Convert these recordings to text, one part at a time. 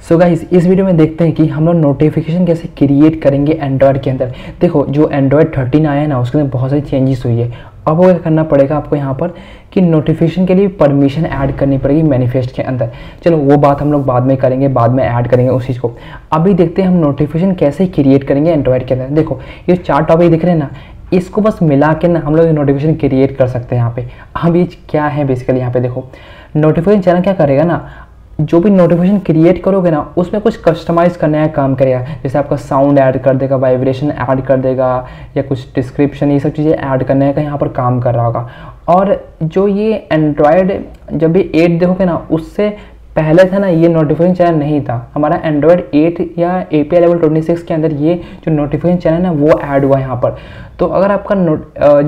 So guys, इस video में देखते हैं कि हम लोग नोटिफिकेशन कैसे क्रिएट करेंगे एंड्रॉयड के अंदर। देखो, जो एंड्रॉयड 13 आया है ना, उसके अंदर बहुत सारी चेंजेस हुई है। अब वो क्या करना पड़ेगा आपको यहाँ पर कि नोटिफिकेशन के लिए परमिशन ऐड करनी पड़ेगी मैनिफेस्ट के अंदर। चलो वो बात हम लोग बाद में करेंगे, बाद में ऐड करेंगे उस चीज़ को। अभी देखते हैं हम नोटिफिकेशन कैसे क्रिएट करेंगे एंड्रॉयड के अंदर। देखो, ये 4 टॉपिक दिख रहे हैं ना, इसको बस मिला के ना हम लोग नोटिफिकेशन क्रिएट कर सकते हैं यहाँ पे। अब ये क्या है बेसिकली, यहाँ पे देखो, नोटिफिकेशन चैनल क्या करेगा ना, जो भी नोटिफिकेशन क्रिएट करोगे ना उसमें कुछ कस्टमाइज़ करने का काम करेगा। जैसे आपका साउंड ऐड कर देगा, वाइब्रेशन ऐड कर देगा, या कुछ डिस्क्रिप्शन, ये सब चीज़ें ऐड करने का यहाँ पर काम कर रहा होगा। और जो ये एंड्रॉयड जब भी 8 देखोगे ना, उससे पहले था ना, ये नोटिफिकेशन चैनल नहीं था। हमारा एंड्रॉयड 8 या API लेवल 26 के अंदर ये जो नोटिफिकेशन चैनल है ना वो ऐड हुआ है यहाँ पर। तो अगर आपका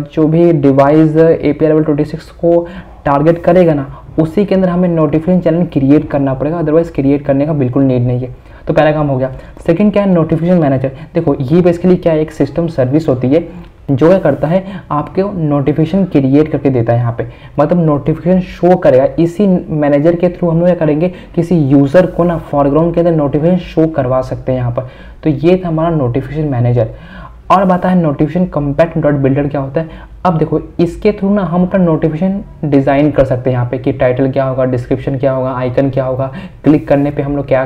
जो भी डिवाइस API लेवल 26 को टारगेट करेगा ना, उसी के अंदर हमें नोटिफिकेशन चैनल क्रिएट करना पड़ेगा, अदरवाइज क्रिएट करने का बिल्कुल नीड नहीं है। तो पहला काम हो गया। सेकंड क्या है, नोटिफिकेशन मैनेजर। देखो, ये बेसिकली क्या है, एक सिस्टम सर्विस होती है जो क्या करता है, आपके नोटिफिकेशन क्रिएट करके देता है। यहाँ पे मतलब नोटिफिकेशन शो करेगा। इसी मैनेजर के थ्रू हम लोग क्या करेंगे, किसी यूज़र को ना फॉरग्राउंड के अंदर नोटिफिकेशन शो करवा सकते हैं यहाँ पर। तो ये था हमारा नोटिफिकेशन मैनेजर। और बात है नोटिफिकेशन कॉम्पैक्ट डॉट बिल्डर क्या होता है। अब देखो, इसके थ्रू ना हम अपना नोटिफिकेशन डिज़ाइन कर सकते हैं यहाँ पे कि टाइटल क्या होगा, डिस्क्रिप्शन क्या होगा, आइकन क्या होगा, क्लिक करने पे हम लोग क्या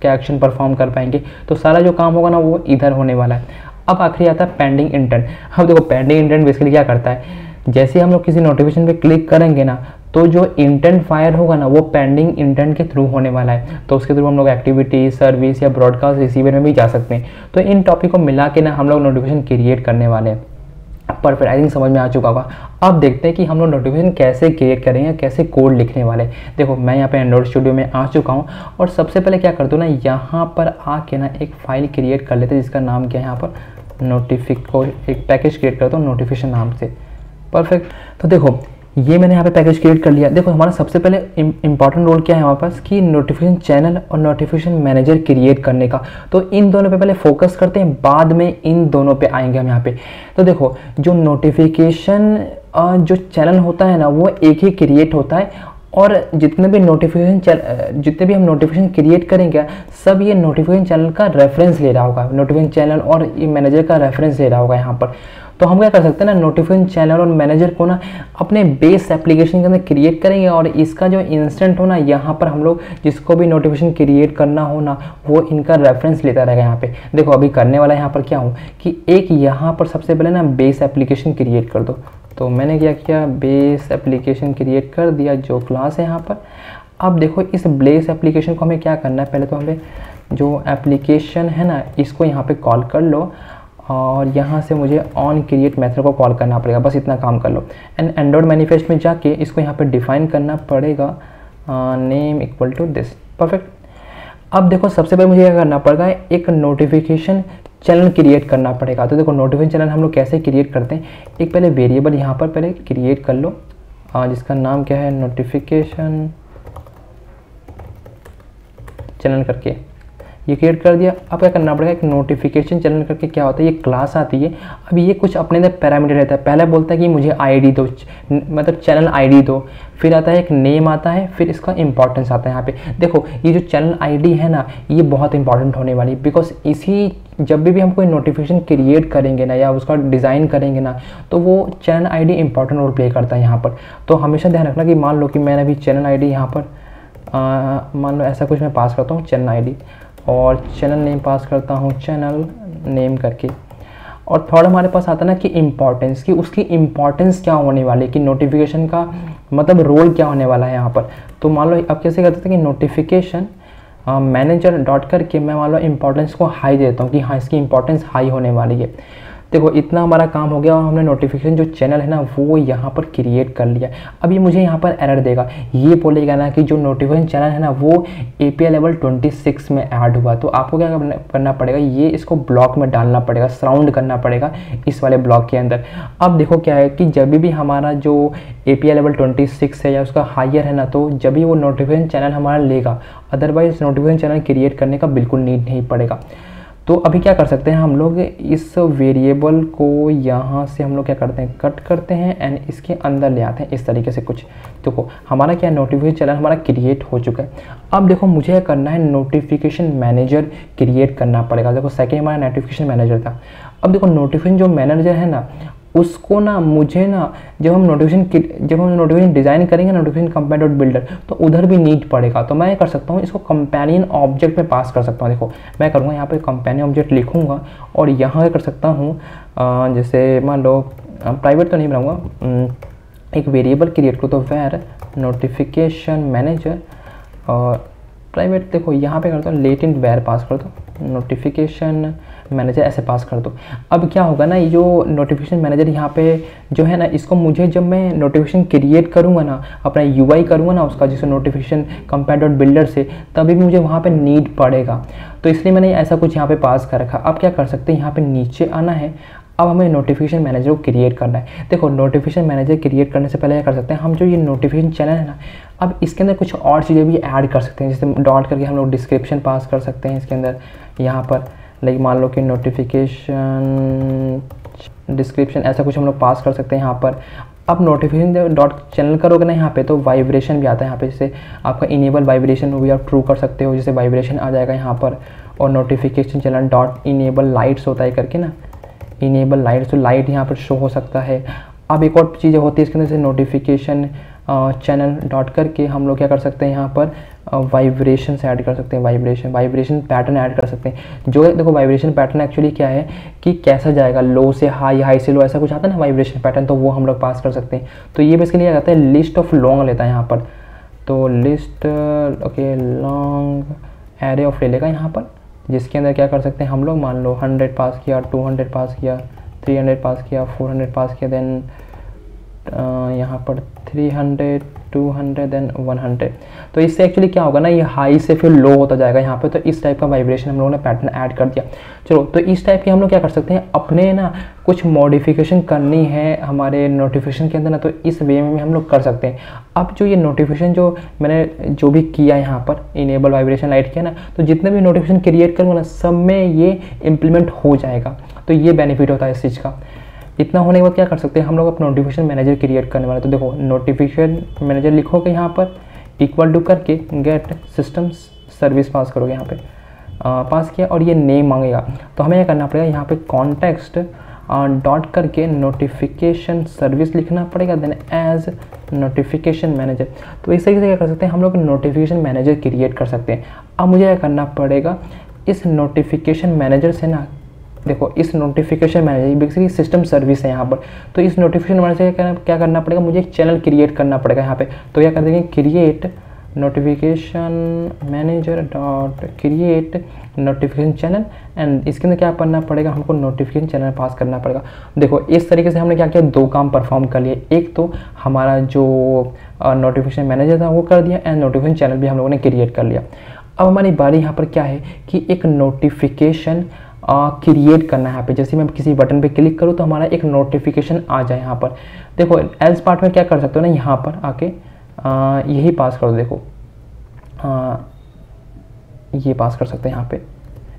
एक्शन परफॉर्म कर पाएंगे। तो सारा जो काम होगा ना वो इधर होने वाला है। अब आखिरी आता है पेंडिंग इंटेंट। अब देखो, पेंडिंग इंटेंट बेसिकली क्या करता है, जैसे हम लोग किसी नोटिफिकेशन पे क्लिक करेंगे ना, तो जो इंटेंट फायर होगा ना वो पेंडिंग इंटेंट के थ्रू होने वाला है। तो उसके थ्रू हम लोग एक्टिविटी, सर्विस या ब्रॉडकास्ट रिसीवर में भी जा सकते हैं। तो इन टॉपिक को मिला के ना हम लोग नोटिफिकेशन क्रिएट करने वाले हैं। परफेक्ट, आई थिंक समझ में आ चुका होगा। अब देखते हैं कि हम लोग नोटिफिकेशन कैसे क्रिएट करेंगे, कैसे कोड लिखने वाले। देखो, मैं यहाँ पे एंड्रॉइड स्टूडियो में आ चुका हूँ और सबसे पहले क्या करता हूँ ना, यहाँ पर आके ना एक फाइल क्रिएट कर लेते हैं जिसका नाम क्या है, यहाँ पर एक पैकेज क्रिएट करता हूँ नोटिफिकेशन नाम से। परफेक्ट। तो देखो, ये मैंने यहाँ पे पैकेज क्रिएट कर लिया। देखो, हमारा सबसे पहले इंपॉर्टेंट रोल क्या है हमारे पास कि नोटिफिकेशन चैनल और नोटिफिकेशन मैनेजर क्रिएट करने का। तो इन दोनों पे पहले फोकस करते हैं, बाद में इन दोनों पे आएंगे हम यहाँ पे। तो देखो, जो नोटिफिकेशन जो चैनल होता है ना वो एक ही क्रिएट होता है, और जितने भी हम नोटिफिकेशन क्रिएट करेंगे सब ये नोटिफिकेशन चैनल का रेफरेंस ले रहा होगा। नोटिफिकेशन चैनल और ये मैनेजर का रेफरेंस ले रहा होगा यहाँ पर। तो हम क्या कर सकते हैं ना, नोटिफिकेशन चैनल और मैनेजर को ना अपने बेस एप्लीकेशन के अंदर क्रिएट करेंगे, और इसका जो इंस्टेंट हो ना, यहाँ पर हम लोग जिसको भी नोटिफिकेशन क्रिएट करना हो ना वो इनका रेफरेंस लेता रहेगा यहाँ पे। देखो, अभी करने वाला यहाँ पर क्या हूँ कि एक यहाँ पर सबसे पहले ना बेस एप्लीकेशन क्रिएट कर दो। तो मैंने क्या किया, बेस एप्लीकेशन क्रिएट कर दिया जो क्लास है यहाँ पर। अब देखो, इस बेस एप्लीकेशन को हमें क्या करना है, पहले तो हमें जो एप्लीकेशन है ना इसको यहाँ पे कॉल कर लो, और यहाँ से मुझे ऑन क्रिएट मेथड को कॉल करना पड़ेगा। बस इतना काम कर लो। एंड एंड्रॉइड मैनिफेस्ट में जाके इसको यहाँ पे डिफाइन करना पड़ेगा, name equal to this. Perfect. अब देखो, सबसे पहले मुझे क्या करना पड़ेगा, एक नोटिफिकेशन चैनल क्रिएट करना पड़ेगा। तो देखो, नोटिफिकेशन चैनल हम लोग कैसे क्रिएट करते हैं, एक पहले वेरिएबल यहाँ पर पहले क्रिएट कर लो, जिसका नाम क्या है, नोटिफिकेशन चैनल करके ये क्रिएट कर दिया। अब क्या करना पड़ेगा, एक नोटिफिकेशन चैनल करके क्या होता है, ये क्लास आती है। अब ये कुछ अपने अंदर पैरामीटर रहता है। पहले बोलता है कि मुझे आईडी दो, मतलब चैनल आईडी दो, फिर आता है एक नेम आता है, फिर इसका इंपॉर्टेंस आता है यहाँ पे। देखो, ये जो चैनल आईडी है ना ये बहुत इंपॉर्टेंट होने वाली है, बिकॉज इसी जब भी हम कोई नोटिफिकेशन क्रिएट करेंगे ना या उसका डिज़ाइन करेंगे ना, तो वो channel ID important role play करता है यहाँ पर। तो हमेशा ध्यान रखना कि मान लो कि मैंने अभी चैनल आईडी यहाँ पर मान लो ऐसा कुछ मैं पास करता हूँ चैनल आईडी, और चैनल नेम पास करता हूँ चैनल नेम करके। और थोड़ा हमारे पास आता है ना कि इम्पॉर्टेंस, कि उसकी इम्पॉर्टेंस क्या होने वाली है, कि नोटिफिकेशन का मतलब रोल क्या होने वाला है यहाँ पर। तो मान लो अब कैसे करते थे कि नोटिफिकेशन मैनेजर डॉट करके मैं मान लो इम्पॉर्टेंस को हाई देता हूँ कि हाँ इसकी इम्पॉर्टेंस हाई होने वाली है। देखो, इतना हमारा काम हो गया और हमने नोटिफिकेशन जो चैनल है ना वो यहाँ पर क्रिएट कर लिया। अब ये मुझे यहाँ पर एरर देगा, ये बोलेगा ना कि जो नोटिफिकेशन चैनल है ना वो API लेवल 26 में ऐड हुआ। तो आपको क्या करना पड़ेगा, ये इसको ब्लॉक में डालना पड़ेगा, सराउंड करना पड़ेगा इस वाले ब्लॉक के अंदर। अब देखो क्या है कि जब भी हमारा जो API लेवल 26 है या उसका हायर है ना, तो जब भी वो नोटिफिकेशन चैनल हमारा लेगा, अदरवाइज नोटिफिकेशन चैनल क्रिएट करने का बिल्कुल नीड नहीं पड़ेगा। तो अभी क्या कर सकते हैं हम लोग, इस वेरिएबल को यहाँ से हम लोग क्या करते हैं, कट करते हैं एंड इसके अंदर ले आते हैं इस तरीके से कुछ। देखो हमारा क्या नोटिफिकेशन चैनल हमारा क्रिएट हो चुका है। अब देखो मुझे क्या करना है, नोटिफिकेशन मैनेजर क्रिएट करना पड़ेगा। देखो सेकेंड हमारा नोटिफिकेशन मैनेजर था। अब देखो नोटिफिकेशन जो मैनेजर है ना, उसको ना मुझे ना जब हम नोटिफिकेशन डिज़ाइन करेंगे नोटिफिकेशन कंपेयर डॉट बिल्डर, तो उधर भी नीड पड़ेगा। तो मैं कर सकता हूँ इसको कंपेनियन ऑब्जेक्ट में पास कर सकता हूँ। देखो मैं करूँगा यहाँ पे कंपेनियन ऑब्जेक्ट लिखूँगा और यहाँ कर सकता हूँ जैसे मान लो प्राइवेट तो नहीं बनाऊँगा, एक वेरिएबल क्रिएट करो तो वेर नोटिफिकेशन मैनेजर और प्राइवेट। देखो यहाँ पे कर दो लेटेंट वेर पास कर दो, नोटिफिकेशन मैनेजर ऐसे पास कर दो। अब क्या होगा ना, ये जो नोटिफिकेशन मैनेजर यहाँ पे जो है ना, इसको मुझे जब मैं नोटिफिकेशन क्रिएट करूँगा ना, अपना यूआई करूँगा ना उसका, जैसे नोटिफिकेशन कंपेयर डॉट बिल्डर से, तभी भी मुझे वहाँ पे नीड पड़ेगा। तो इसलिए मैंने ऐसा कुछ यहाँ पे पास कर रखा। अब क्या कर सकते हैं, यहाँ पे नीचे आना है। अब हमें नोटिफिकेशन मैनेजर को क्रिएट करना है। देखो नोटिफिकेशन मैनेजर क्रिएट करने से पहले क्या कर सकते हैं हम, जो ये नोटिफिकेशन चैनल है ना, अब इसके अंदर कुछ और चीज़ें भी ऐड कर सकते हैं। जैसे डॉट करके हम लोग डिस्क्रिप्शन पास कर सकते हैं इसके अंदर, यहाँ पर लाइक मान लो कि नोटिफिकेशन डिस्क्रिप्शन ऐसा कुछ हम लोग पास कर सकते हैं यहाँ पर। अब नोटिफिकेशन डॉट चैनल करोगे ना यहाँ पे, तो वाइब्रेशन भी आता है यहाँ पे। जैसे आपका इनेबल वाइब्रेशन हो, आप ट्रू कर सकते हो, जैसे वाइब्रेशन आ जाएगा यहाँ पर। और notification channel dot enable lights होता है करके ना, इनेबल लाइट्स, तो लाइट यहाँ पर शो हो सकता है। अब एक और चीज़ें होती है इसके अंदर से, नोटिफिकेशन चैनल डॉट करके हम लोग क्या कर सकते हैं यहाँ पर वाइब्रेशन से ऐड कर सकते हैं, वाइब्रेशन पैटर्न ऐड कर सकते हैं। जो देखो वाइब्रेशन पैटर्न एक्चुअली क्या है कि कैसा जाएगा, लो से हाई, हाई से लो, ऐसा कुछ आता है ना वाइब्रेशन पैटर्न, तो वो हम लोग पास कर सकते हैं। तो ये बेसिकली क्या कहते हैं, लिस्ट ऑफ लॉन्ग लेता है यहाँ पर। तो list okay long array of ले लेगा यहाँ पर, जिसके अंदर क्या कर सकते हैं हम लोग, मान लो 100 पास किया, 200 पास किया, 300 पास किया, 400 पास किया, देन यहाँ पर 300, 200 देन 100। तो इससे एक्चुअली क्या होगा ना, ये हाई से फिर लो होता जाएगा यहाँ पे। तो इस टाइप का वाइब्रेशन हम लोगों ने पैटर्न ऐड कर दिया। चलो तो इस टाइप की हम लोग क्या कर सकते हैं, अपने ना कुछ मॉडिफिकेशन करनी है हमारे नोटिफिकेशन के अंदर ना, तो इस वे में हम लोग कर सकते हैं। अब जो ये नोटिफिकेशन जो मैंने जो भी किया यहाँ पर इनेबल वाइब्रेशन लाइट किया ना, तो जितने भी नोटिफिकेशन क्रिएट करूँगा ना, सब में ये इम्प्लीमेंट हो जाएगा। तो ये बेनिफिट होता है इस चीज़ का। इतना होने के बाद क्या कर सकते हैं हम लोग, अपना नोटिफिकेशन मैनेजर क्रिएट करने वाले। तो देखो नोटिफिकेशन मैनेजर लिखोगे यहाँ पर, इक्वल टू करके गेट सिस्टम सर्विस पास करोगे यहाँ पे, पास किया और ये नेम मांगेगा। तो हमें क्या करना पड़ेगा, यहाँ पे कॉन्टेक्स्ट डॉट करके नोटिफिकेशन सर्विस लिखना पड़ेगा, देन एज नोटिफिकेशन मैनेजर। तो इस तरीके से क्या कर सकते हैं हम लोग, नोटिफिकेशन मैनेजर क्रिएट कर सकते हैं। अब मुझे क्या करना पड़ेगा, इस नोटिफिकेशन मैनेजर से ना, देखो इस notification manager basically system service है यहाँ पर। तो इस नोटिफिकेशन मैनेजर से क्या करना पड़ेगा, मुझे एक चैनल क्रिएट करना पड़ेगा यहाँ पे। तो क्या कर देंगे, create notification manager dot create notification channel, and इसके अंदर क्या करना पड़ेगा हमको, नोटिफिकेशन चैनल पास करना पड़ेगा। देखो इस तरीके से हमने क्या किया, दो काम परफॉर्म कर लिए। एक तो हमारा जो नोटिफिकेशन मैनेजर था वो कर दिया, एंड नोटिफिकेशन चैनल भी हम लोगों ने क्रिएट कर लिया। अब हमारी बारी यहाँ पर क्या है कि एक नोटिफिकेशन क्रिएट करना है यहाँ पे। जैसे मैं किसी बटन पे क्लिक करूँ तो हमारा एक नोटिफिकेशन आ जाए यहाँ पर। देखो एल्स पार्ट में क्या कर सकते हो ना, यहाँ पर आके यही पास कर दो। देखो ये पास कर सकते हैं यहाँ पे,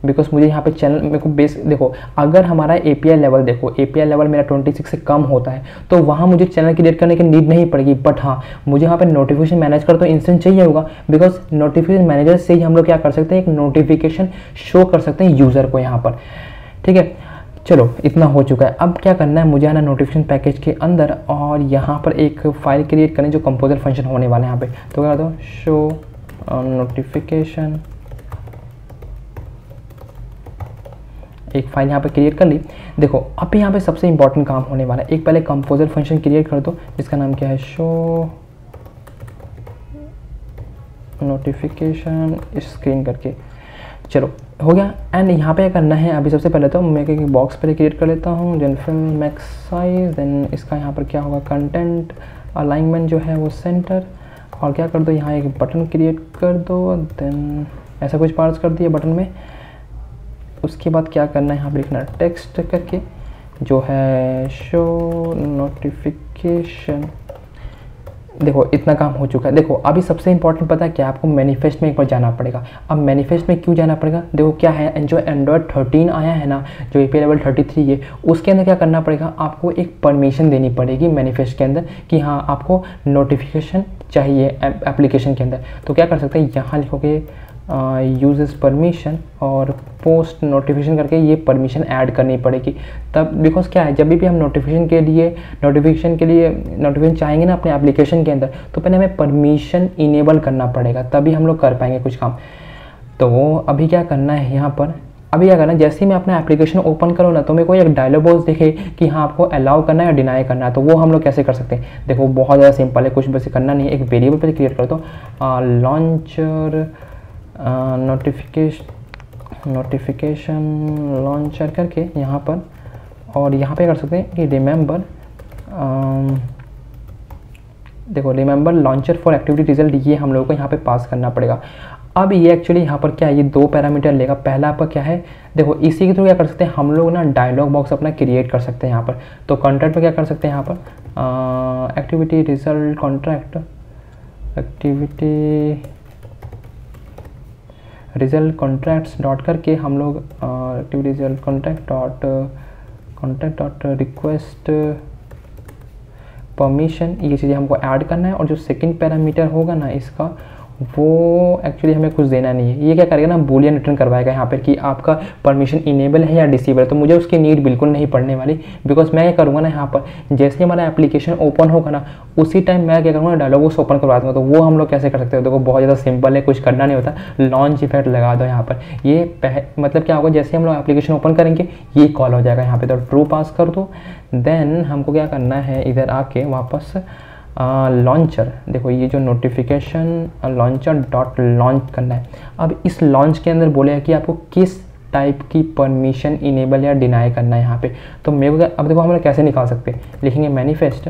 बिकॉज मुझे यहाँ पे चैनल मेरे को बेस, देखो अगर हमारा एपीआई लेवल, देखो एपीआई लेवल मेरा 26 से कम होता है तो वहाँ मुझे चैनल क्रिएट करने की नीड नहीं पड़ेगी। बट हाँ, मुझे यहाँ पे नोटिफिकेशन मैनेज कर तो इंस्टेंट चाहिए होगा, बिकॉज नोटिफिकेशन मैनेजर से ही हम लोग क्या कर सकते हैं, एक नोटिफिकेशन शो कर सकते हैं यूज़र को यहाँ पर। ठीक है, चलो इतना हो चुका है। अब क्या करना है, मुझे आना नोटिफिकेशन पैकेज के अंदर और यहाँ पर एक फाइल क्रिएट करनी जो कंपोजर फंक्शन होने वाला है यहाँ पे। तो क्या दो, शो नोटिफिकेशन, एक फाइल यहाँ पे क्रिएट कर ली। देखो अब यहाँ पे सबसे इंपॉर्टेंट काम होने वाला है, एक पहले कंपोजर फंक्शन क्रिएट कर दो जिसका नाम क्या है, शो नोटिफिकेशन स्क्रीन करके। चलो हो गया। एंड यहाँ पे क्या करना है, अभी सबसे पहले तो मैं एक बॉक्स पहले क्रिएट कर लेता हूँ, then fill max size, then इसका यहाँ पर क्या होगा, कंटेंट अलाइनमेंट जो है वो सेंटर, और क्या कर दो यहाँ एक बटन क्रिएट कर दो, देन ऐसा कुछ पार्ट्स कर दिए बटन में। उसके बाद क्या करना है, यहाँ पर लिखना टेक्स्ट करके जो है शो नोटिफिकेशन देखो इतना काम हो चुका है। देखो अभी सबसे इंपॉर्टेंट पता है क्या, आपको मैनिफेस्ट में एक बार जाना पड़ेगा। अब मैनिफेस्ट में क्यों जाना पड़ेगा, देखो क्या है, जो एंड्रॉयड 13 आया है ना, जो API लेवल 33 है, उसके अंदर क्या करना पड़ेगा, आपको एक परमिशन देनी पड़ेगी मैनिफेस्ट के अंदर कि हाँ आपको नोटिफिकेशन चाहिए एप्लीकेशन के अंदर। तो क्या कर सकते हैं, यहाँ लिखोगे यूजेस परमिशन और पोस्ट नोटिफिकेशन करके ये परमिशन ऐड करनी पड़ेगी। तब बिकॉज क्या है, जब भी हम नोटिफिकेशन के लिए नोटिफिकेशन चाहेंगे ना अपने एप्लीकेशन के अंदर, तो पहले हमें परमिशन इनेबल करना पड़ेगा, तभी हम लोग कर पाएंगे कुछ काम। तो अभी क्या करना है यहाँ पर, अभी क्या करना है, जैसे ही मैं अपना एप्लीकेशन ओपन करूँ ना, तो मेरे को एक डायलॉग बॉक्स दिखे कि हाँ आपको अलाउ करना है या डिनाई करना है। तो वो हम लोग कैसे कर सकते हैं, देखो बहुत ज़्यादा सिंपल है, कुछ बस करना नहीं है। एक वेरिएबल पर क्रिएट कर दो, लॉन्चर नोटिफिकेशन लॉन्चर करके यहाँ पर, और यहाँ पे कर सकते हैं कि रिमेंबर, देखो remember launcher for activity result, ये हम लोगों को यहाँ पे पास करना पड़ेगा। अब ये एक्चुअली यहाँ पर क्या है, ये 2 पैरामीटर लेगा। पहला आपका क्या है, देखो इसी के थ्रू क्या कर सकते हैं हम लोग ना, डायलॉग बॉक्स अपना क्रिएट कर सकते हैं यहाँ पर। तो कॉन्ट्रैक्ट पर क्या कर सकते हैं यहाँ पर, activity result contract, activity result contracts dot करके हम लोग activity result contract dot request permission, ये चीज़ें हमको ऐड करना है। और जो सेकंड पैरामीटर होगा ना इसका, वो एक्चुअली हमें कुछ देना नहीं है। ये क्या करेगा ना, बूलियन रिटर्न करवाएगा यहाँ पर कि आपका परमिशन इनेबल है या डिसेबल है। तो मुझे उसकी नीड बिल्कुल नहीं पड़ने वाली, बिकॉज मैं क्या करूँगा ना, यहाँ पर जैसे ही हमारा एप्लीकेशन ओपन होगा ना, उसी टाइम मैं क्या करूँगा, डायलॉग बॉक्स ओपन करवा दूँगा। तो वो हम लोग कैसे कर सकते हो, देखो बहुत ज़्यादा सिंपल है, कुछ करना नहीं होता। लॉन्च इफेक्ट लगा दो यहाँ पर, ये मतलब क्या होगा, जैसे हम लोग एप्लीकेशन ओपन करेंगे ये कॉल हो जाएगा यहाँ पे। तो ट्रू पास कर दो। देन हमको क्या करना है, इधर आके वापस लॉन्चर, देखो ये जो नोटिफिकेशन लॉन्चर डॉट लॉन्च करना है। अब इस लॉन्च के अंदर बोलेगा कि आपको किस टाइप की परमिशन इनेबल या डिनाई करना है यहाँ पे। तो मेरे को अब देखो हम लोग कैसे निकाल सकते हैं, लिखेंगे मैनिफेस्ट,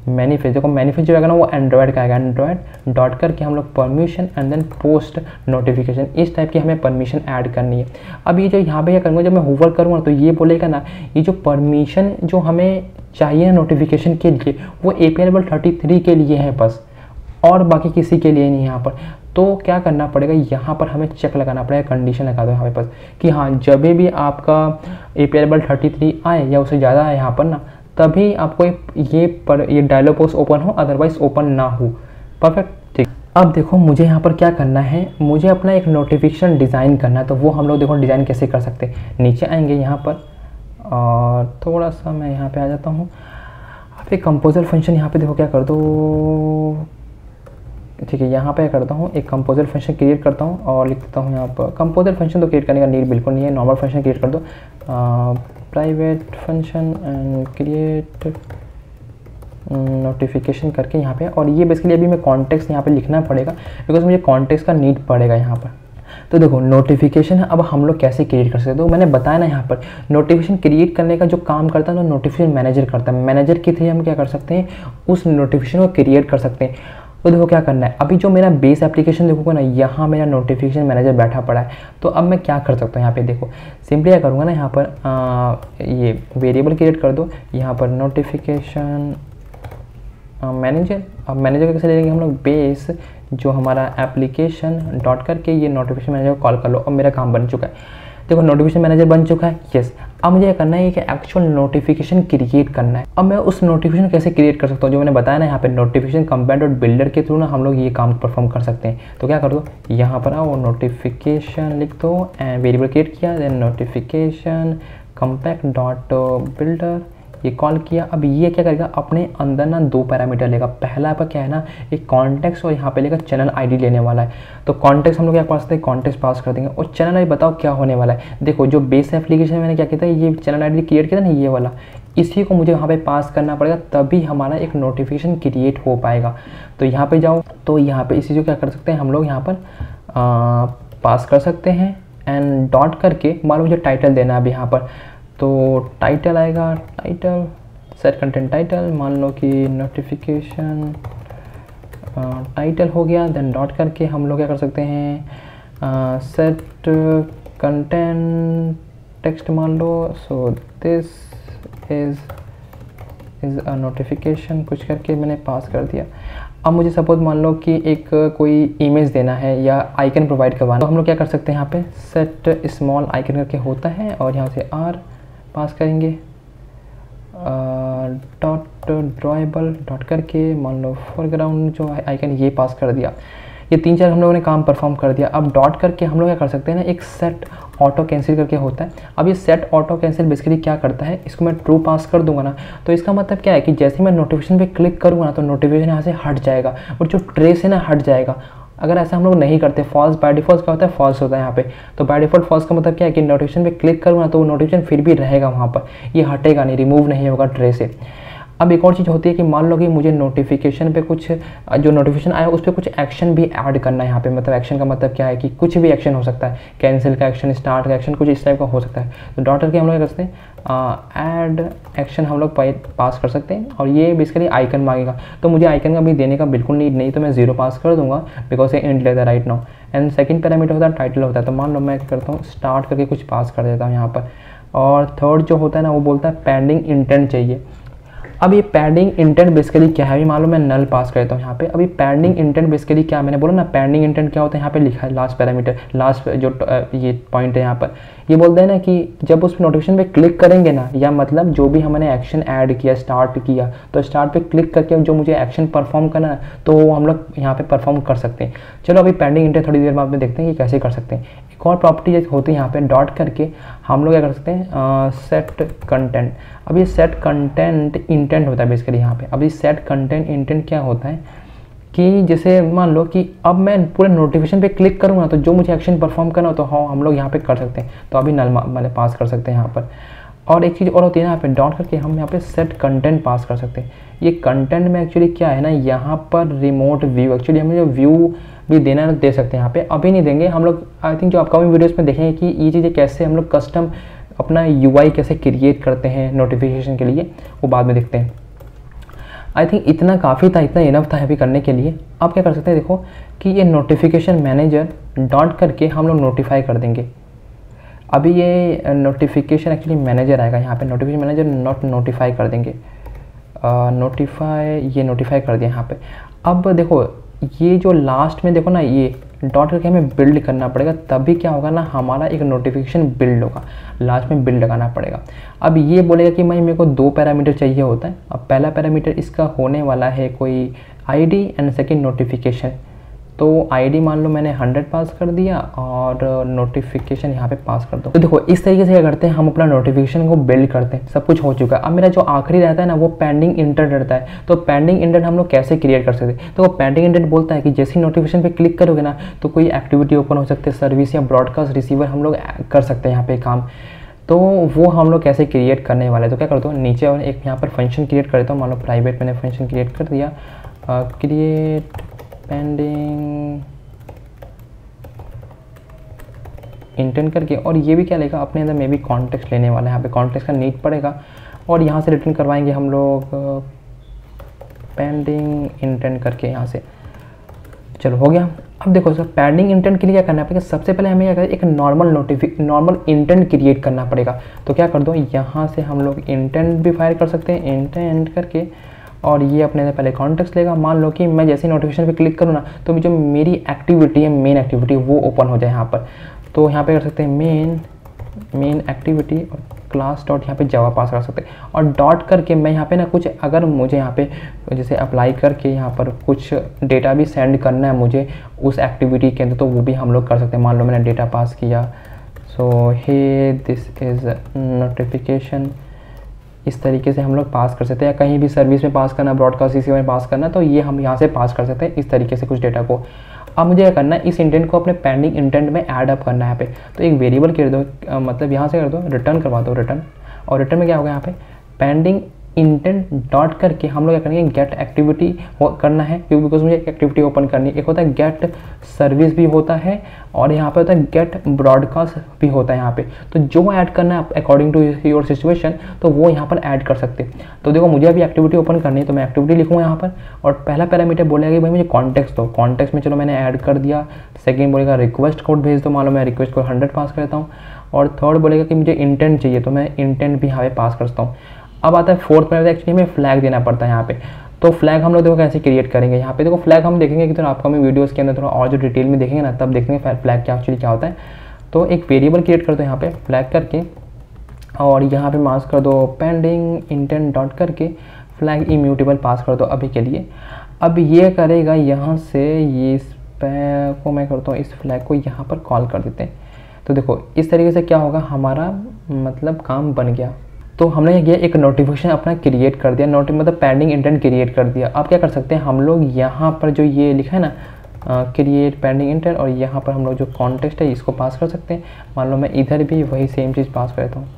देखो मैनिफेस्ट जो आएगा ना वो एंड्रॉयड का आएगा, एंड्रॉयड डॉट करके हम लोग permission and then post notification, इस टाइप की हमें परमिशन ऐड करनी है। अब ये जो यहाँ पे क्या करूँगा, जब मैं होवर करूँगा तो ये बोलेगा ना, ये जो परमिशन जो हमें चाहिए नोटिफिकेशन के लिए, वो API लेवल 33 के लिए है बस, और बाकी किसी के लिए नहीं यहाँ पर। तो क्या करना पड़ेगा, यहाँ पर हमें चेक लगाना पड़ेगा, कंडीशन लगा दो यहाँ पे बस कि हाँ जब भी आपका API लेवल 33 आए या उससे ज़्यादा आए यहाँ पर ना, तभी आपको ये डायलॉग बॉक्स ओपन हो, अदरवाइज ओपन ना हो। परफेक्ट, ठीक। अब देखो मुझे यहाँ पर क्या करना है, मुझे अपना एक नोटिफिकेशन डिज़ाइन करना है। तो वो हम लोग देखो डिज़ाइन कैसे कर सकते हैं, नीचे आएंगे यहाँ पर और थोड़ा सा मैं यहाँ पे आ जाता हूँ। आप एक कंपोजर फंक्शन यहाँ पे देखो क्या कर दो, ठीक है, यहाँ पे करता हूँ एक कंपोजर फंक्शन क्रिएट करता हूँ और लिख देता हूँ यहाँ पर। कंपोजर फंक्शन तो क्रिएट करने का नीड बिल्कुल नहीं है, नॉर्मल फंक्शन क्रिएट कर दो, private function and create notification करके यहाँ पे। और ये बेसिकली अभी मैं कॉन्टेक्स्ट यहाँ पे लिखना पड़ेगा, बिकॉज मुझे कॉन्टेक्स्ट का नीड पड़ेगा यहाँ पर। तो देखो नोटिफिकेशन है, अब हम लोग कैसे क्रिएट कर सकते हैं, तो मैंने बताया ना यहाँ पर नोटिफिकेशन क्रिएट करने का जो काम करता है ना नोटिफिकेशन मैनेजर करता है। मैनेजर के थ्रू हम क्या कर सकते हैं, उस नोटिफिकेशन को क्रिएट कर सकते हैं। तो देखो क्या करना है, अभी जो मेरा बेस एप्लीकेशन देखोगे ना, यहाँ मेरा नोटिफिकेशन मैनेजर बैठा पड़ा है। तो अब मैं क्या कर सकता हूँ, यहाँ पे देखो सिंपली क्या करूँगा ना, यहाँ पर ये वेरिएबल क्रिएट कर दो, यहाँ पर नोटिफिकेशन मैनेजर। अब मैनेजर कैसे ले लेंगे हम लोग, बेस जो हमारा एप्लीकेशन डॉट करके ये नोटिफिकेशन मैनेजर को कॉल कर लो। अब मेरा काम बन चुका है, देखो नोटिफिकेशन मैनेजर बन चुका है, यस। अब मुझे करना है कि एक्चुअल नोटिफिकेशन क्रिएट करना है। अब मैं उस नोटिफिकेशन कैसे क्रिएट कर सकता हूँ, जो मैंने बताया ना यहाँ पे नोटिफिकेशन कंपेयर डॉट बिल्डर के थ्रू ना हम लोग ये काम परफॉर्म कर सकते हैं। तो क्या कर दो, यहाँ पर आओ नोटिफिकेशन लिख दो एंड वेरिएबल क्रिएट किया, then notification compact dot builder ये कॉल किया। अब ये क्या करेगा, अपने अंदर ना 2 पैरामीटर लेगा। पहला आपका क्या है ना, एक कॉन्टेक्स्ट और यहाँ पे लेगा चैनल आईडी लेने वाला है। तो कॉन्टेक्स्ट हम लोग क्या पास करते हैं, कॉन्टेक्स्ट पास कर देंगे और चैनल आईडी बताओ क्या होने वाला है। देखो जो बेस एप्लीकेशन में मैंने क्या किया था, ये चैनल आईडी क्रिएट किया था ना, ये वाला, इसी को मुझे यहाँ पे पास करना पड़ेगा, तभी हमारा एक नोटिफिकेशन क्रिएट हो पाएगा। तो यहाँ पे जाओ, तो यहाँ पे इसी को क्या कर सकते हैं हम लोग यहाँ पर पास कर सकते हैं एंड डॉट करके मान लो मुझे टाइटल देना है अब यहाँ पर। तो टाइटल आएगा, टाइटल सेट कंटेंट टाइटल, मान लो कि नोटिफिकेशन टाइटल हो गया। देन डॉट करके हम लोग क्या कर सकते हैं, सेट कंटेंट टेक्स्ट मान लो, so this is is a notification कुछ करके मैंने पास कर दिया। अब मुझे सपोज मान लो कि एक कोई इमेज देना है या आइकन प्रोवाइड करवाना, तो हम लोग क्या कर सकते हैं, यहाँ पे सेट स्मॉल आइकन करके होता है और यहाँ से आर पास करेंगे, डॉट ड्रॉएबल डॉट करके मान लो फोरग्राउंड जो आइकन ये पास कर दिया। ये 3-4 हम लोगों ने काम परफॉर्म कर दिया। अब डॉट करके हम लोग क्या कर सकते हैं ना, एक सेट ऑटो कैंसिल करके होता है। अब ये सेट ऑटो कैंसिल बेसिकली क्या करता है, इसको मैं ट्रू पास कर दूंगा ना, तो इसका मतलब क्या है कि जैसे मैं नोटिफिकेशन पे क्लिक करूँगा ना तो नोटिफिकेशन यहाँ से हट जाएगा और जो ट्रेस है ना हट जाएगा। अगर ऐसा हम लोग नहीं करते, फॉल्स बाय डिफॉल्ट क्या होता है, फॉल्स होता है यहाँ पे। तो बाय डिफॉल्ट फॉल्स का मतलब क्या है कि नोटिफिकेशन पे क्लिक करूँगा तो वो नोटिफिकेशन फिर भी रहेगा वहाँ पर, ये हटेगा नहीं, रिमूव नहीं होगा ट्रे से। अब एक और चीज़ होती है कि मान लो कि मुझे नोटिफिकेशन पे कुछ जो नोटिफिकेशन आया उस पर कुछ एक्शन भी ऐड करना है यहाँ पे। मतलब एक्शन का मतलब क्या है कि कुछ भी एक्शन हो सकता है, कैंसिल का एक्शन, स्टार्ट का एक्शन, कुछ इस टाइप का हो सकता है। तो डॉट करके हम लोग क्या करते हैं, ऐड एक्शन हम लोग पास कर सकते हैं और ये बेसिकली आइकन मांगेगा। तो मुझे आइकन का भी देने का बिल्कुल नीड नहीं, तो मैं 0 पास कर दूंगा बिकॉज ये इंट लेता है right now. And second parameter होता है टाइटल होता है। तो मान लो मैं क्या करता हूँ, स्टार्ट करके कुछ पास कर देता हूँ यहाँ पर। और थर्ड जो होता है ना वो बोलता है पेंडिंग इंटेंट चाहिए। अब ये पेंडिंग इंटेंट बेसिकली क्या है, अभी मान लो मैं नल पास करता हूँ यहाँ पे। अभी पेंडिंग इंटेंट बेसिकली क्या, मैंने बोला ना पेंडिंग इंटेंट क्या होता है, यहाँ पे लिखा है लास्ट पैरामीटर, लास्ट जो ये पॉइंट है यहाँ पर। ये बोलते हैं ना कि जब उस नोटिफिकेशन पे क्लिक करेंगे ना, या मतलब जो भी हमने एक्शन ऐड किया, स्टार्ट किया, तो स्टार्ट पे क्लिक करके जो मुझे एक्शन परफॉर्म करना है तो वो हम लोग यहाँ पे परफॉर्म कर सकते हैं। चलो अभी पेंडिंग इंटेंट थोड़ी देर बाद में देखते हैं कि कैसे कर सकते हैं। एक और प्रॉपर्टी होती है यहाँ पे, डॉट करके हम लोग क्या कर सकते हैं, सेट कंटेंट। अब ये सेट कंटेंट इंटेंट होता है बेसिकली यहाँ पे। अब ये सेट कंटेंट इंटेंट क्या होता है कि जैसे मान लो कि अब मैं पूरे नोटिफिकेशन पे क्लिक करूँगा तो जो मुझे एक्शन परफॉर्म करना हो तो हाँ हम लोग यहाँ पे कर सकते हैं। तो अभी नल वाले पास कर सकते हैं यहाँ पर। और एक चीज़ और होती है ना, यहाँ पे डॉट करके हम यहाँ पे सेट कंटेंट पास कर सकते हैं। ये कंटेंट में एक्चुअली क्या है ना, यहाँ पर रिमोट व्यू, एक्चुअली हमें जो व्यू भी देना है दे सकते हैं यहाँ पे, अभी नहीं देंगे हम लोग। आई थिंक जो अपकमिंग वीडियोस में देखेंगे कि ये चीज़ें कैसे हम लोग कस्टम अपना UI कैसे क्रिएट करते हैं नोटिफिकेशन के लिए, वो बाद में देखते हैं। आई थिंक इतना काफ़ी था, इतना इनफ था अभी करने के लिए। आप क्या कर सकते हैं, देखो कि ये नोटिफिकेशन मैनेजर डॉट करके हम लोग नोटिफाई कर देंगे। अभी ये नोटिफिकेशन एक्चुअली मैनेजर आएगा यहाँ पे, नोटिफिकेशन मैनेजर नॉट नोटिफाई कर देंगे, नोटिफाई, ये नोटिफाई कर दिया यहाँ पे। अब देखो ये जो लास्ट में देखो ना, ये डॉट करके हमें बिल्ड करना पड़ेगा, तभी क्या होगा ना, हमारा एक नोटिफिकेशन बिल्ड होगा। लास्ट में बिल्ड लगाना पड़ेगा। अब ये बोलेगा कि मेरे को 2 पैरामीटर चाहिए होता है। अब पहला पैरामीटर इसका होने वाला है कोई आईडी एंड सेकंड नोटिफिकेशन। तो आईडी मान लो मैंने 100 पास कर दिया और नोटिफिकेशन यहाँ पे पास कर दो। तो देखो इस तरीके से क्या करते हैं, हम अपना नोटिफिकेशन को बिल्ड करते हैं। सब कुछ हो चुका है। अब मेरा जो आखिरी रहता है ना वो पेंडिंग इंटेंट रहता है। तो पेंडिंग इंटेंट हम लोग कैसे क्रिएट कर सकते हैं, तो वो पेंडिंग इंटेंट बोलता है कि जैसे ही नोटिफिकेशन पे क्लिक करोगे ना तो कोई एक्टिविटी ओपन हो सकती है, सर्विस या ब्रॉडकास्ट रिसीवर हम लोग कर सकते हैं यहाँ पे काम। तो वो हम लोग कैसे क्रिएट करने वाले, तो क्या करता हूँ नीचे एक यहाँ पर फंक्शन क्रिएट कर देता हूँ। मान लो प्राइवेट मैंने फंक्शन क्रिएट कर दिया, क्रिएट पेंडिंग इंटेंट करके, और ये भी क्या लेगा अपने अंदर में भी कॉन्टेक्स्ट लेने वाला है। यहाँ पे कॉन्टेक्स्ट का नीड पड़ेगा और यहाँ से रिटर्न करवाएंगे हम लोग पेंडिंग इंटेंट करके यहाँ से। चलो हो गया। अब देखो सर पेंडिंग इंटेंट के लिए क्या करना पड़ेगा, सबसे पहले हमें क्या एक नॉर्मल इंटेंट क्रिएट करना पड़ेगा। तो क्या कर दो, यहाँ से हम लोग इंटेंट भी फायर कर सकते हैं, इंटेंट करके, और ये अपने पहले कॉन्टेक्स्ट लेगा। मान लो कि मैं जैसे नोटिफिकेशन पे क्लिक करूँ ना तो जो मेरी एक्टिविटी है, मेन एक्टिविटी, वो ओपन हो जाए यहाँ पर। तो यहाँ पे कर सकते हैं मेन एक्टिविटी और क्लास डॉट यहाँ पे जावा पास कर सकते हैं। और डॉट करके मैं यहाँ पे ना कुछ, अगर मुझे यहाँ पे जैसे अप्लाई करके यहाँ पर कुछ डेटा भी सेंड करना है मुझे उस एक्टिविटी के अंदर, तो वो भी हम लोग कर सकते हैं। मान लो मैंने डेटा पास किया, सो हे दिस इज़ नोटिफिकेशन, इस तरीके से हम लोग पास कर सकते हैं। या कहीं भी सर्विस में पास करना, ब्रॉडकास्ट रिसीवर में पास करना, तो ये हम यहाँ से पास कर सकते हैं इस तरीके से कुछ डेटा को। अब मुझे क्या करना है, इस इंटेंट को अपने पेंडिंग इंटेंट में ऐड अप करना है यहाँ पे। तो एक वेरिएबल कर दो, मतलब यहाँ से कर दो रिटर्न करवा दो रिटर्न, और रिटर्न में क्या होगा यहाँ पे पेंडिंग इंटेंट डॉट करके हम लोग क्या करेंगे गेट एक्टिविटी करना है, क्योंकि बिकॉज मुझे एक्टिविटी ओपन करनी है। एक होता है गेट सर्विस भी होता है और यहाँ पे होता है गेट ब्रॉडकास्ट भी होता है यहाँ पे। तो जो ऐड करना है अकॉर्डिंग टू योर सिचुएशन, तो वो यहाँ पर ऐड कर सकते हैं। तो देखो मुझे अभी एक्टिविटी ओपन करनी है तो मैं एक्टिविटी लिखूँगा यहाँ पर, और पहला पैरामीटर बोलेगा कि भाई मुझे कॉन्टेक्स्ट दो। कॉन्टेक्स्ट में चलो मैंने ऐड कर दिया। सेकेंड बोलेगा रिक्वेस्ट कोड भेज दो, मान लो मैं रिक्वेस्ट कोड 100 पास करता हूँ। और थर्ड बोलेगा कि मुझे इंटेंट चाहिए, तो मैं इंटेंट भी यहाँ पे पास करता हूँ। अब आता है फोर्थ में, एक्चुअली हमें फ्लैग देना पड़ता है यहाँ पे। तो फ्लैग हम लोग देखो कैसे क्रिएट करेंगे। यहाँ पे देखो फ्लैग हम देखेंगे कि थोड़ा अपकमिंग वीडियोस के अंदर थोड़ा और जो डिटेल में देखेंगे ना, तब देखेंगे फ्लैग क्या एक्चुअली क्या होता है। तो एक वेरिएबल क्रिएट कर दो यहाँ पे फ्लैग करके, और यहाँ पे मार्क्स कर दो पेंडिंग इंटेंट डॉट करके फ्लैग इम्यूटेबल पास कर दो अभी के लिए। अब ये करेगा यहाँ से, ये इस पे को मैं करता हूँ, इस फ्लैग को यहाँ पर कॉल कर देते हैं। तो देखो इस तरीके से क्या होगा, हमारा मतलब काम बन गया। तो हमने ये एक नोटिफिकेशन अपना क्रिएट कर दिया, मतलब पेंडिंग इंटेंट क्रिएट कर दिया। अब क्या कर सकते हैं हम लोग, यहाँ पर जो ये लिखा है ना क्रिएट पेंडिंग इंटेंट, और यहाँ पर हम लोग जो कॉन्टेक्स्ट है इसको पास कर सकते हैं। मान लो मैं इधर भी वही सेम चीज़ पास करता हूँ,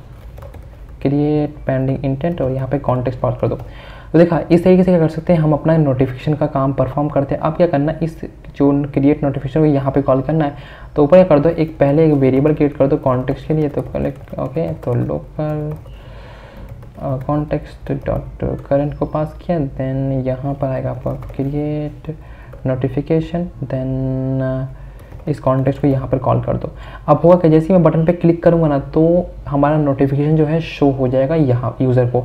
क्रिएट पेंडिंग इंटेंट, और यहाँ पे कॉन्टेक्स्ट पास कर दो। तो देखा इस तरीके से क्या कर सकते हैं हम अपना नोटिफिकेशन का काम परफॉर्म करते हैं। अब क्या करना है, इस जो क्रिएट नोटिफिकेशन को यहाँ पे कॉल करना है। तो ऊपर क्या कर दो, एक पहले एक वेरिएबल क्रिएट कर दो कॉन्टेक्स्ट के लिए। तो पहले ओके, तो लोकल कॉन्टेक्स्ट डॉट करंट को पास किया, देन यहाँ पर आएगा आपका क्रिएट नोटिफिकेशन, देन इस कॉन्टेक्स्ट को यहाँ पर कॉल कर दो। अब होगा कि जैसे ही मैं बटन पे क्लिक करूँगा ना, तो हमारा नोटिफिकेशन जो है शो हो जाएगा यहाँ यूज़र को।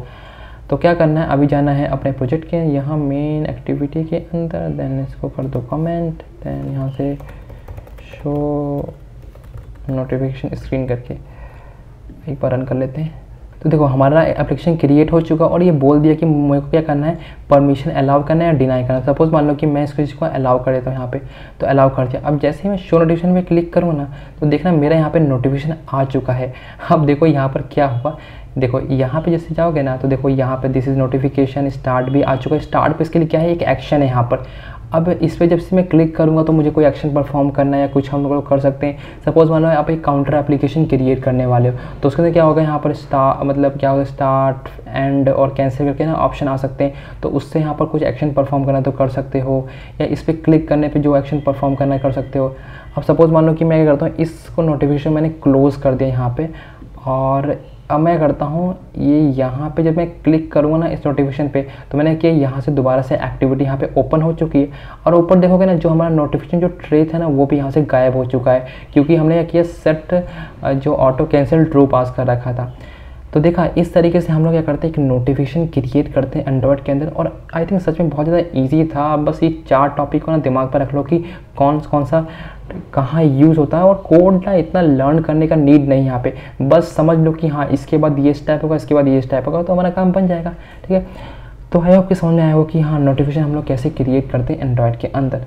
तो क्या करना है, अभी जाना है अपने प्रोजेक्ट के यहाँ मेन एक्टिविटी के अंदर, देन इसको कर दो कमेंट, देन यहाँ से शो नोटिफिकेशन स्क्रीन करके एक बार रन कर लेते हैं। तो देखो हमारा एप्लीकेशन क्रिएट हो चुका, और ये बोल दिया कि मुझे को क्या करना है, परमिशन अलाउ करना है या डिनाई करना है। सपोज मान लो कि मैं इसको चीज़ को अलाउ कर देता हूँ यहाँ पे, तो अलाउ कर दिया। अब जैसे ही मैं शो नोटिफिकेशन पे क्लिक करूँ ना, तो देखना मेरा यहाँ पे नोटिफिकेशन आ चुका है। अब देखो यहाँ पर क्या हुआ, देखो यहाँ पे जैसे जाओगे ना, तो देखो यहाँ पे दिस इज नोटिफिकेशन स्टार्ट भी आ चुका है। स्टार्ट पे इसके लिए क्या है, एक एक्शन है यहाँ पर। अब इस पर जब से मैं क्लिक करूँगा तो मुझे कोई एक्शन परफॉर्म करना है या कुछ हम लोग कर सकते हैं। सपोज मान लो आप एक काउंटर एप्लीकेशन क्रिएट करने वाले हो, तो उसके अंदर क्या होगा, यहाँ पर मतलब क्या होगा, स्टार्ट एंड और कैंसिल करके ना ऑप्शन आ सकते हैं। तो उससे यहाँ पर कुछ एक्शन परफॉर्म करना तो कर सकते हो, या इस पर क्लिक करने पर जो एक्शन परफॉर्म करना है कर सकते हो। अब सपोज मान लो कि मैं क्या करता हूँ, इसको नोटिफिकेशन मैंने क्लोज कर दिया यहाँ पर, और अब मैं करता हूँ ये यहाँ पे जब मैं क्लिक करूँगा ना इस नोटिफिकेशन पे, तो मैंने किया यहाँ से दोबारा से एक्टिविटी यहाँ पे ओपन हो चुकी है। और ऊपर देखोगे ना, जो हमारा नोटिफिकेशन जो ट्रे था ना, वो भी यहाँ से गायब हो चुका है, क्योंकि हमने क्या किया, सेट जो ऑटो कैंसिल ट्रू पास कर रखा था। तो देखा इस तरीके से हम लोग क्या करते हैं, एक नोटिफिकेशन क्रिएट करते हैं एंड्रॉयड के अंदर। और आई थिंक सच में बहुत ज़्यादा ईजी था। बस ये 4 टॉपिक को ना दिमाग पर रख लो कि कौन सा कहाँ यूज़ होता है, और कोड ना इतना लर्न करने का नीड नहीं यहाँ पे। बस समझ लो कि हाँ इसके बाद ये स्टेप होगा, इसके बाद ये स्टेप होगा, तो हमारा काम बन जाएगा। ठीक है, तो है आपके समझ में आया हो कि हाँ नोटिफिकेशन हम लोग कैसे क्रिएट करते हैं एंड्रॉयड के अंदर।